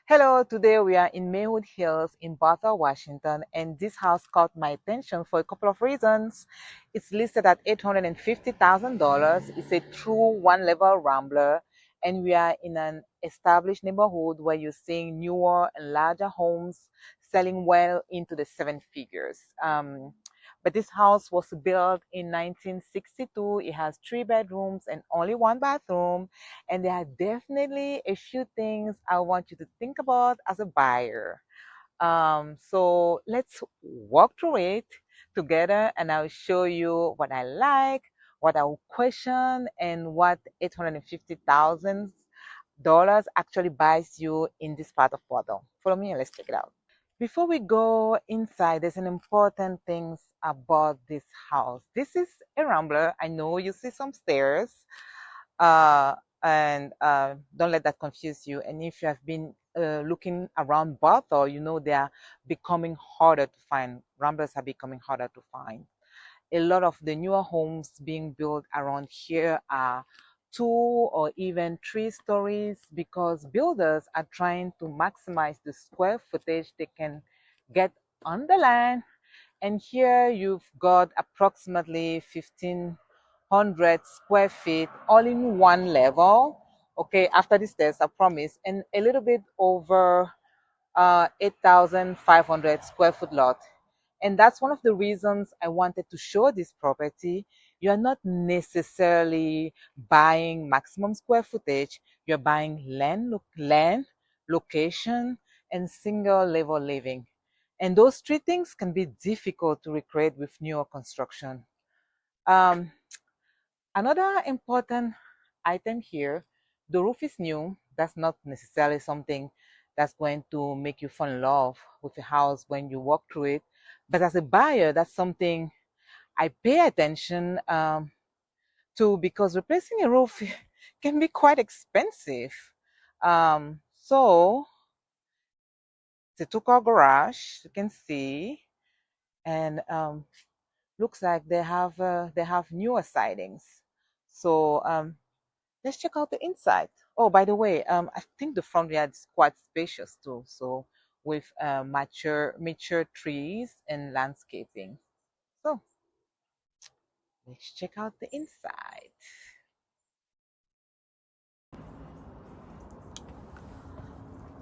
Hello, today we are in Maywood Hills in Bothell, Washington, and this house caught my attention for a couple of reasons. It's listed at $850,000. It's a true one-level Rambler, and we are in an established neighborhood where you're seeing newer and larger homes selling well into the seven figures. But this house was built in 1962. It has three bedrooms and only one bathroom. And there are definitely a few things I want you to think about as a buyer. So let's walk through it together and I'll show you what I like, what I will question, and what $850,000 actually buys you in this part of Bothell. Follow me and let's check it out. Before we go inside, there's an important thing about this house. This is a Rambler. I know you see some stairs, uh, and don't let that confuse you. And if you have been looking around Bothell, you know they are becoming harder to find. Ramblers are becoming harder to find. A lot of the newer homes being built around here are 2 or even 3 stories because builders are trying to maximize the square footage they can get on the land. And here you've got approximately 1,500 square feet all in one level. Okay, after the stairs, I promise, and a little bit over 8,500 square foot lot. And that's one of the reasons I wanted to show this property. You're not necessarily buying maximum square footage, you're buying land, location, and single level living. And those three things can be difficult to recreate with newer construction. Um, Another important item here, the roof is new. That's not necessarily something that's going to make you fall in love with a house when you walk through it. But as a buyer, that's something I pay attention to because replacing a roof can be quite expensive. So it's a two-car garage, you can see, and looks like they have newer sidings. So let's check out the inside. Oh, by the way, I think the front yard is quite spacious too. So with mature trees and landscaping. So let's check out the inside.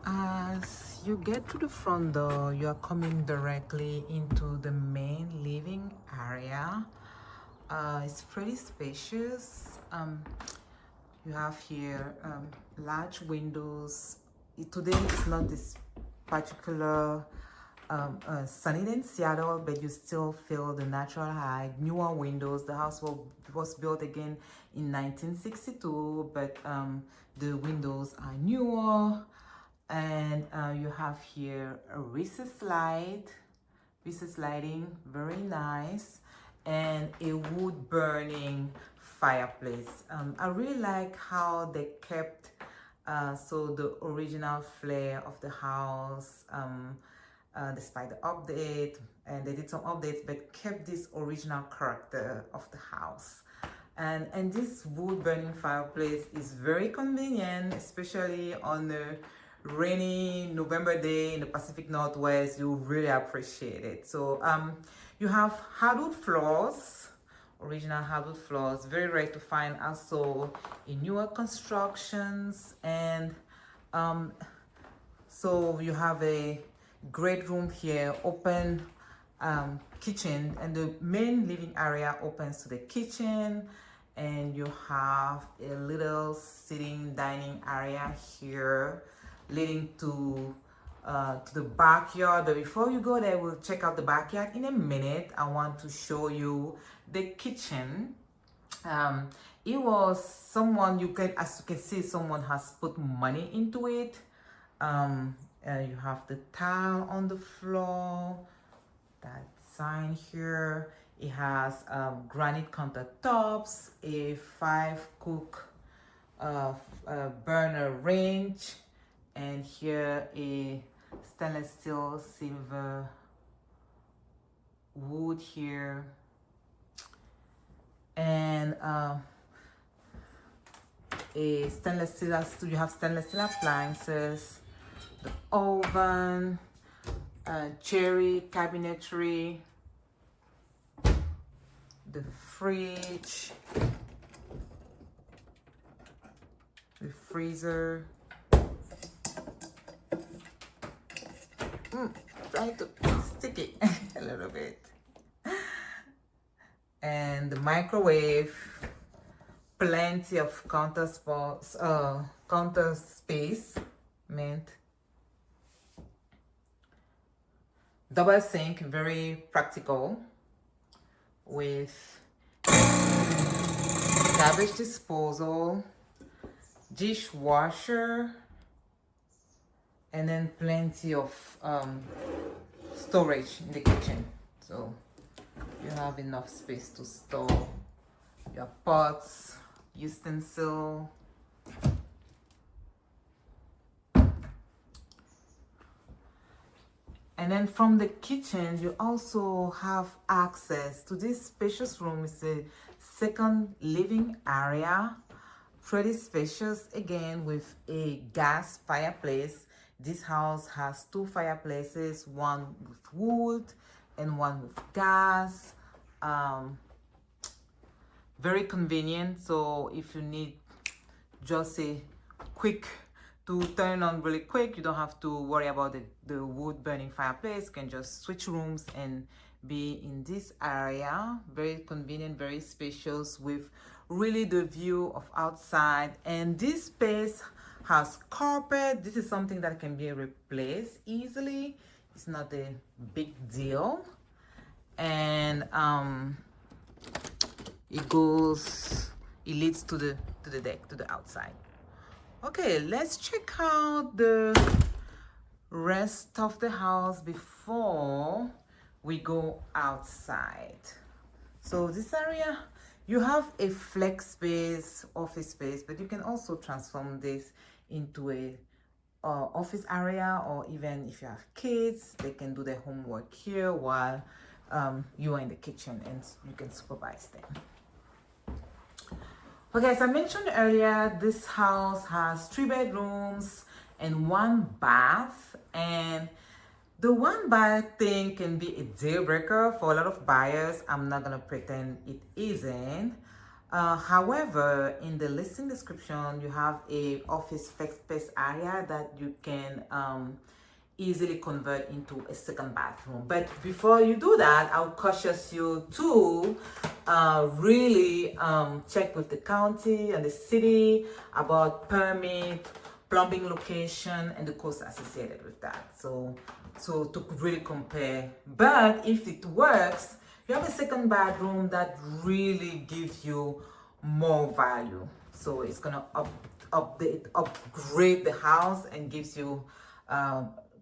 As you get to the front door, you are coming directly into the main living area. It's pretty spacious. You have here large windows. Today it's not this particular sunny in Seattle, but you still feel the natural high. Newer windows. The house was built again in 1962, but the windows are newer. And you have here a recessed lighting, very nice, and a wood burning fireplace. I really like how they kept so the original flair of the house, despite the update, and they did some updates, but kept this original character of the house. And this wood burning fireplace is very convenient, especially on a rainy November day in the Pacific Northwest. You really appreciate it. So you have hardwood floors, original hardwood floors, very rare to find also in newer constructions. And so you have a great room here, open kitchen, and the main living area opens to the kitchen, and you have a little sitting dining area here leading to the backyard. But before you go there, we'll check out the backyard in a minute. I want to show you the kitchen. It was someone, as you can see, someone has put money into it. You have the tile on the floor, that sign here. It has granite countertops, a 5-cook burner range, and here a stainless steel silver wood here, and a stainless steel. You have stainless steel appliances. the oven, cherry cabinetry, the fridge, the freezer. Try to stick it a little bit. And the microwave, plenty of counter space, meant double sink, very practical, with garbage disposal, dishwasher, and then plenty of storage in the kitchen. So you have enough space to store your pots, utensil. And then from the kitchen, you also have access to this spacious room. It's a second living area, pretty spacious, again with a gas fireplace. This house has two fireplaces, one with wood and one with gas. Very convenient. So if you need just a quick to turn on really quick, you don't have to worry about the wood burning fireplace. You can just switch rooms and be in this area. Very convenient, very spacious, with really the view of outside. And this space has carpet. This is something that can be replaced easily. It's not a big deal. And it leads to the deck, to the outside. Okay, let's check out the rest of the house before we go outside. So this area, you have a flex space, office space, but you can also transform this into a office area, or even if you have kids, they can do their homework here while you are in the kitchen, and you can supervise them. Okay, as I mentioned earlier, this house has 3 bedrooms and 1 bath, and the 1 bath thing can be a deal breaker for a lot of buyers. I'm not gonna pretend it isn't. However, in the listing description, you have a office flex space area that you can easily convert into a second bathroom. But before you do that, I'll caution you to really check with the county and the city about permit, plumbing location, and the costs associated with that. So to really compare. But if it works, you have a second bedroom that really gives you more value. So it's gonna upgrade the house and gives you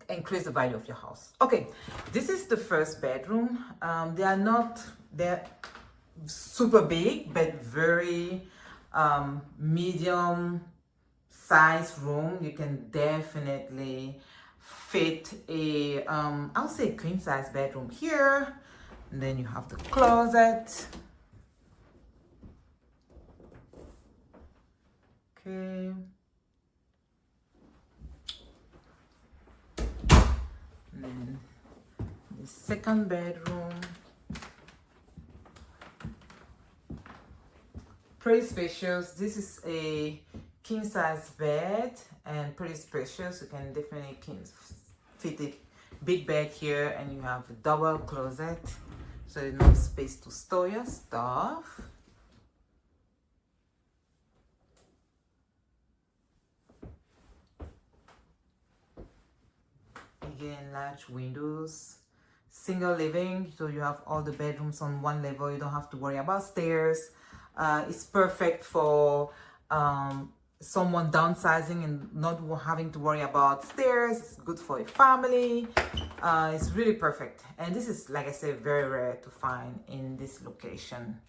increase the value of your house. Okay, this is the first bedroom. They're super big, but very medium size room. You can definitely fit a I'll say queen size bedroom here. And then you have the closet. Okay. And then the second bedroom. Pretty spacious. This is a king size bed and pretty spacious. You can definitely fit a big bed here, and you have a double closet, so enough space to store your stuff. Again, large windows. Single living, so you have all the bedrooms on one level. You don't have to worry about stairs. It's perfect for someone downsizing and not having to worry about stairs. It's good for a family. It's really perfect. And this is, like I said, very rare to find in this location.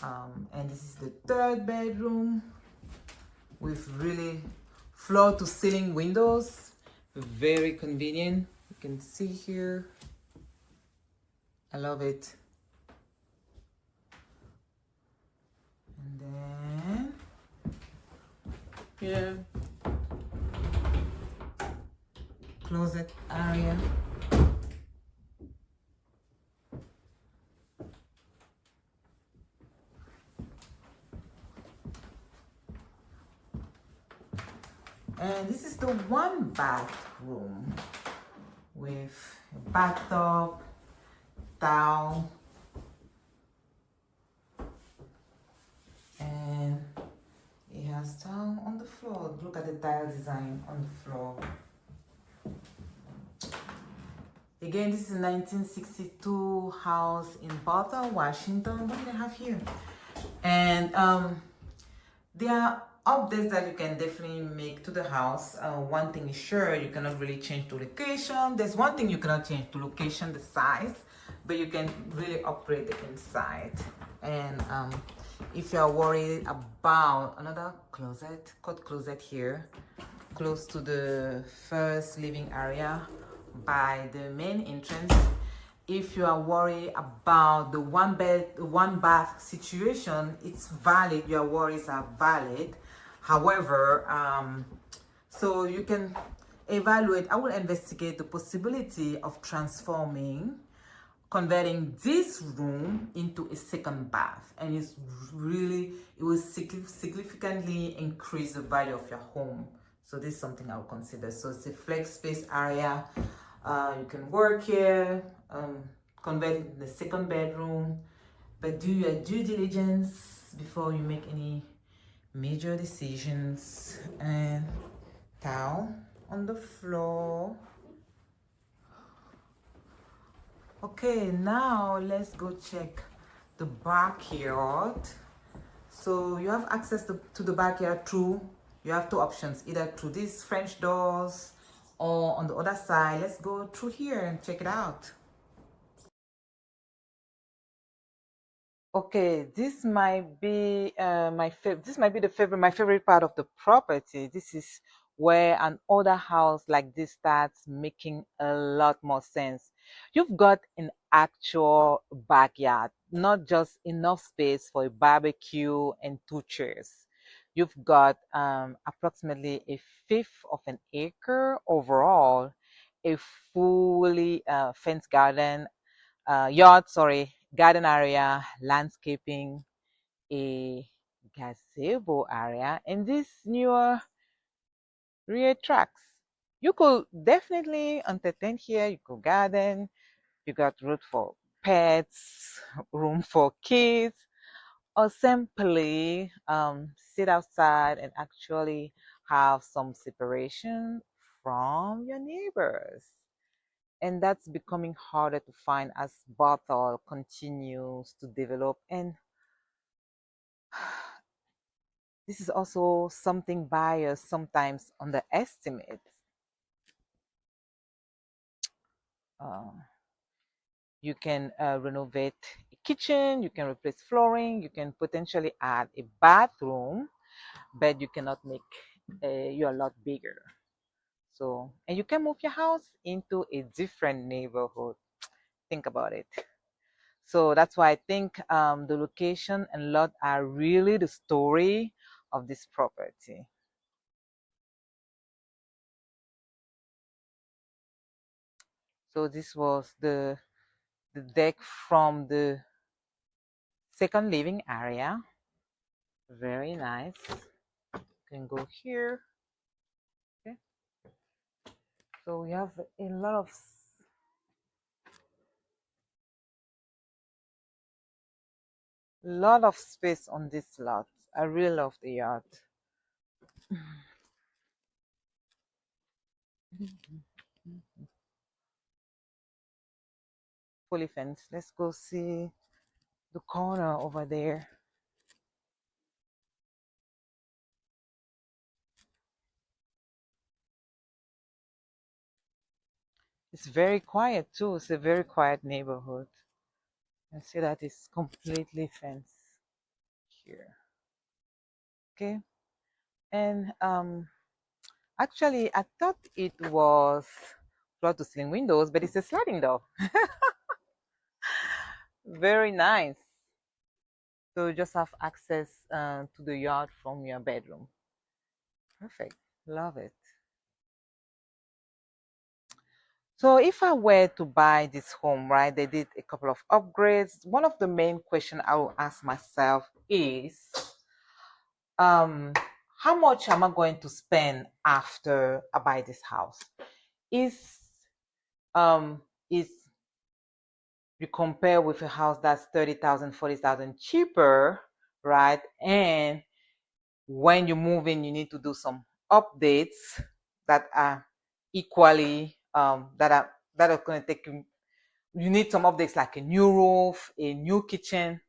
And this is the third bedroom with really floor to ceiling windows. Very convenient. You can see here. I love it. And then here, closet area. And this is the one bathroom with a bathtub, towel, and it has tile on the floor. Look at the tile design on the floor. Again, this is a 1962 house in Bothell, Washington. What do they have here? And there are updates that you can definitely make to the house. One thing is sure, you cannot really change the location. There's one thing you cannot change, the location, the size, but you can really upgrade the inside. And if you are worried about another closet, cut closet here, close to the first living area by the main entrance. If you are worried about the one bed, one bath situation, it's valid. Your worries are valid. However, so you can evaluate. I will investigate the possibility of converting this room into a second bath, and it will significantly increase the value of your home. So this is something I'll consider. So it's a flex space area. You can work here, convert it in the second bedroom, but do your due diligence before you make any major decisions. And towel on the floor. Okay, now let's go check the backyard. So you have access to the backyard through, you have two options, either through these French doors or on the other side. Let's go through here and check it out. Okay, this might be my favorite part of the property. This is where an older house like this starts making a lot more sense. You've got an actual backyard, not just enough space for a barbecue and two chairs. You've got approximately a fifth of an acre overall, a fully fenced garden area, landscaping, a gazebo area, and this newer rear tracks. You could definitely entertain here. You could garden. You got room for pets, room for kids, or simply sit outside and actually have some separation from your neighbors. And that's becoming harder to find as Bothell continues to develop. And this is also something buyers sometimes underestimate. Uh, you can renovate a kitchen, you can replace flooring, you can potentially add a bathroom, but you cannot make your lot bigger. So, and you can move your house into a different neighborhood. Think about it. So that's why I think the location and lot are really the story of this property. So this was the deck from the second living area. Very nice. You can go here. Okay. So we have a lot of space on this lot. I really love the yard. Fully fenced. Let's go see the corner over there. It's very quiet too. It's a very quiet neighborhood. And see that it's completely fenced here. Okay. And actually I thought it was floor to ceiling windows, but it's a sliding door. Very nice. So you just have access to the yard from your bedroom. Perfect. Love it. So if I were to buy this home, right, they did a couple of upgrades. One of the main questions I will ask myself is, how much am I going to spend after I buy this house? Is um is you compare with a house that's 30,000, 40,000 cheaper, right? And when you move in, you need to do some updates that are equally that are going to take you. You need some updates like a new roof, a new kitchen.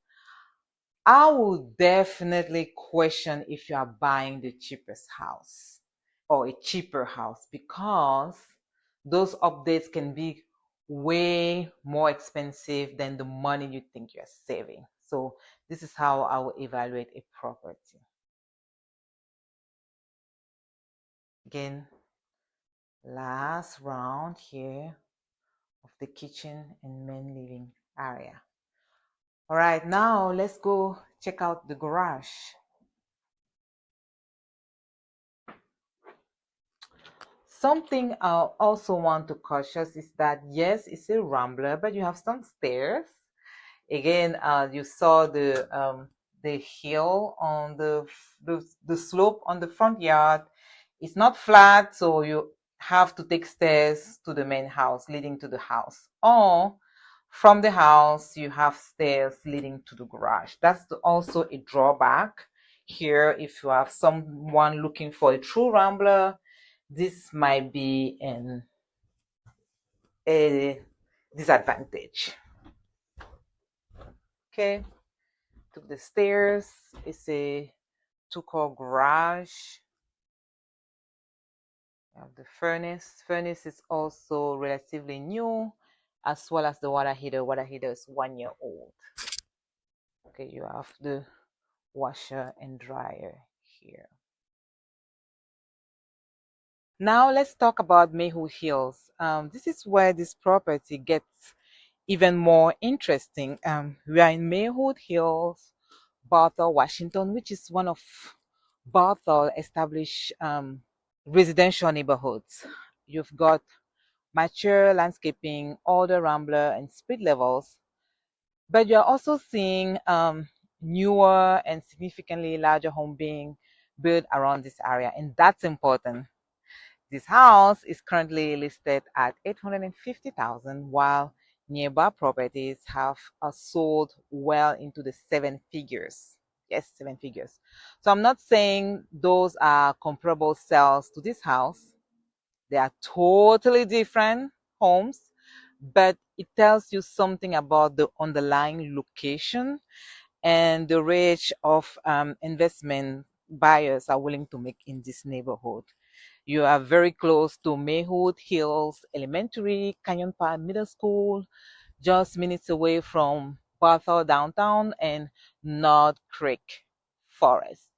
I would definitely question if you are buying the cheapest house or a cheaper house, because those updates can be way more expensive than the money you think you're saving. So this is how I will evaluate a property. Again, last round here of the kitchen and main living area. All right, now let's go check out the garage. Something I also want to cautious is that yes, it's a Rambler, but you have some stairs. Again, you saw the hill on the slope on the front yard. It's not flat, so you have to take stairs to the main house, leading to the house. Or from the house, you have stairs leading to the garage. That's also a drawback here. If you have someone looking for a true Rambler, this might be a disadvantage. Okay, took the stairs. It's a two-car garage. You have the furnace. Furnace is also relatively new, as well as the water heater. Water heater is 1 year old. Okay, you have the washer and dryer here. Now let's talk about Maywood Hills. This is where this property gets even more interesting. We are in Maywood Hills, Bothell, Washington, which is one of Bothell established residential neighborhoods. You've got mature landscaping, older Rambler, and speed levels, but you're also seeing newer and significantly larger home being built around this area, and that's important. This house is currently listed at $850,000, while nearby properties have sold well into the 7 figures. Yes, 7 figures. So I'm not saying those are comparable sales to this house. They are totally different homes, but it tells you something about the underlying location and the range of investment buyers are willing to make in this neighborhood. You are very close to Maywood Hills Elementary, Canyon Park Middle School, just minutes away from Bothell downtown and North Creek Forest.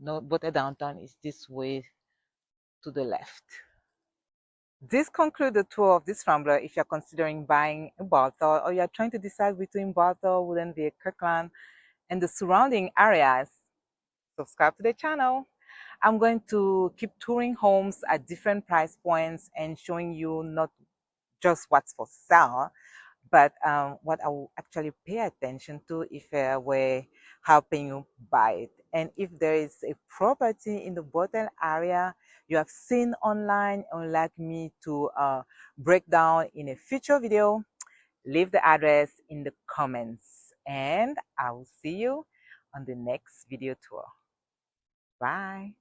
Bothell downtown is this way to the left. This concludes the tour of this Rambler. If you're considering buying a Bothell or you're trying to decide between Bothell, Woodland, Kirkland, and the surrounding areas, subscribe to the channel. I'm going to keep touring homes at different price points and showing you not just what's for sale, but what I will actually pay attention to if we're helping you buy it. And if there is a property in the Bothell area you have seen online and would like me to break down in a future video, leave the address in the comments, and I will see you on the next video tour. Bye.